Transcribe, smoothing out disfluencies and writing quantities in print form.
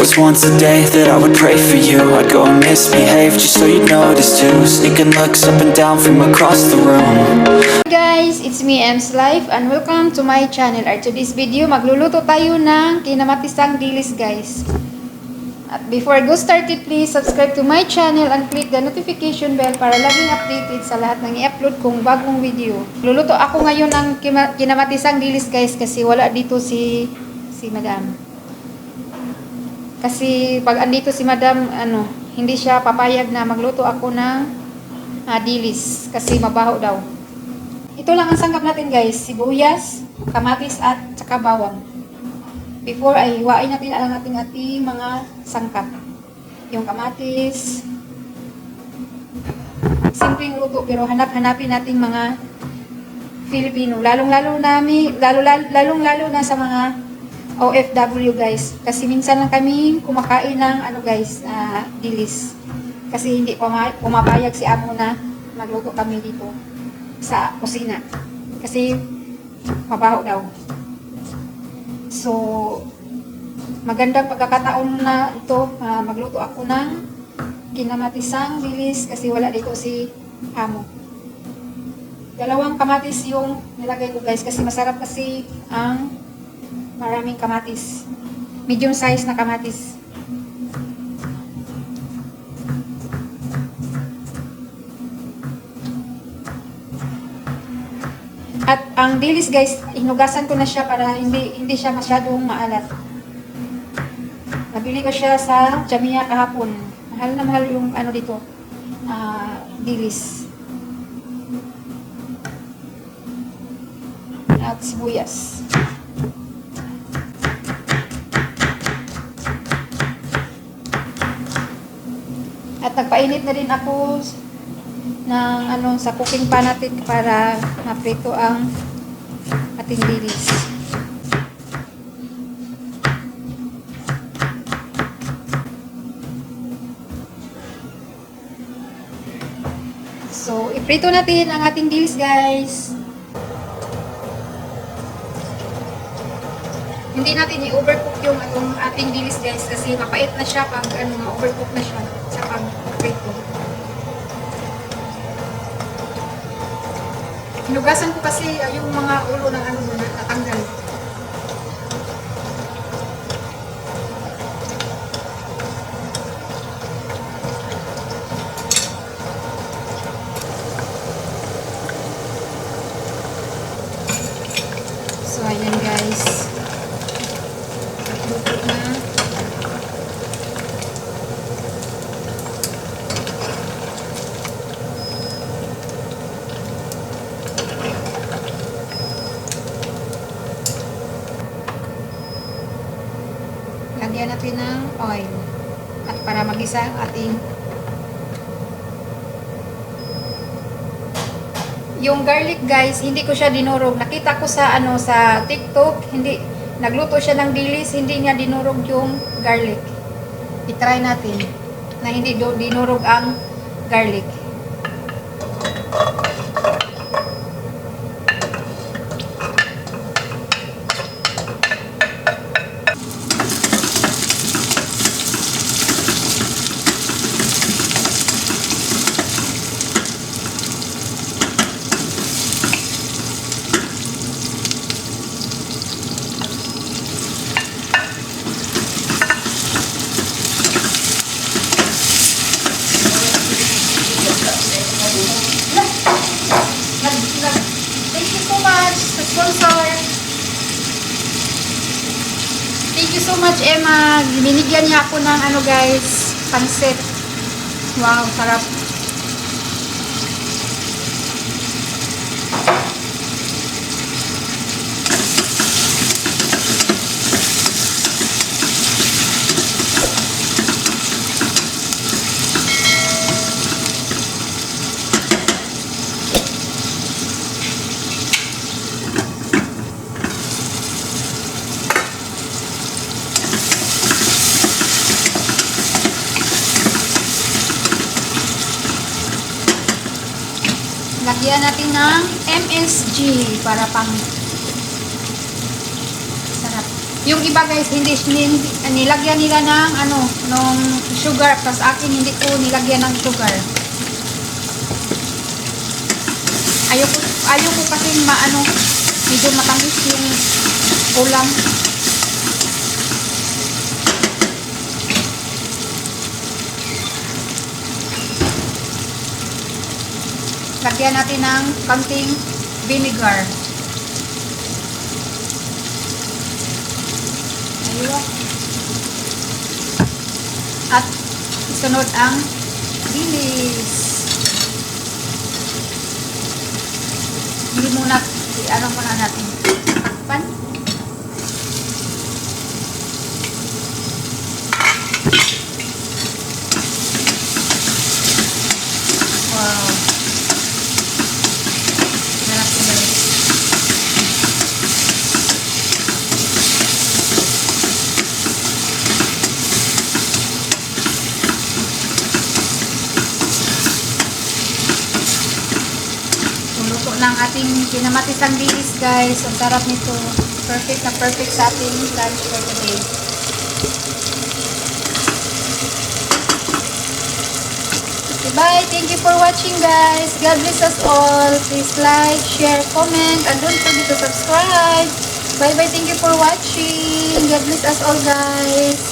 Was once a day that I would pray for you. I'd go and misbehave just so you'd notice too. Sneaking looks up and down from across the room. Hi guys, it's me Ems Life and welcome to my channel. At today's video, magluluto tayo ng kinamatisang dilis guys. At before I go started, please subscribe to my channel and click the notification bell para laging updated sa lahat ng i-upload kong bagong video. Luluto ako ngayon ng kinamatisang dilis guys kasi wala dito si Madam. Kasi pag andito si Madam, hindi siya papayag na magluto ako ng dilis kasi mabaho daw. Ito lang ang sangkap natin guys, sibuyas, kamatis at saka bawang. Before ay hiwain natin ang ating mga sangkap. Yung kamatis, simpleng luto pero hanapin natin mga Filipino, lalong-lalo na sa mga OFW guys, kasi minsan lang kami kumakain ng dilis. Kasi hindi pumapayag si amo na magluto kami dito sa kusina. Kasi mabaho daw. So, magandang pagkakataon na ito, magluto ako ng kinamatisang dilis kasi wala dito si amo. 2 kamatis yung nilagay ko guys kasi masarap kasi ang maraming kamatis. Medium size na kamatis. At ang dilis guys, hinugasan ko na siya para hindi siya masyadong maalat. Nabili ko siya sa Jamia kahapon. Mahal na mahal yung dito. Dilis. At sibuyas. At nagpainit na rin ako ng sa cooking pan natin para maprito ang ating dilis. So, iprito natin ang ating dilis guys. Hindi natin i-overcook yung ating dilis guys kasi mapait na siya pag ma-overcook na siya sa pag-prito. Hinugasan ko kasi yung mga ulo ng natanggal. So, ayan guys. Luto na. Lagyan natin ng oil at para magisa ang ating yung garlic guys, hindi ko siya dinurog. Nakita ko sa sa TikTok, hindi nagluto siya ng dilis, hindi niya dinurog yung garlic. I-try natin na hindi dinurog ang garlic. Thank you so much sa sponsor. Thank you so much Emma. Binigyan niya ako ng guys, pansit. Wow, sarap. Lagyan natin ng MSG para pang sarap. Yung iba guys, hindi nilagyan nila ng nung sugar. Tapos akin hindi ko nilagyan ng sugar. Ayoko kasi medyo matamis yung ulam. Lagyan natin ng konting vinegar. Ayun. At isunod ang bilis. Hindi muna, muna natin. Takpan. Wow. Sarap ko guys. Luto ng ating kinamatisang bilis guys. Ang sarap nito. Perfect na perfect sa ating lunch for today. Okay, bye. Thank you for watching guys. God bless us all. Please like, share, comment, and don't forget to subscribe. Bye bye. Thank you for watching. God bless us all guys.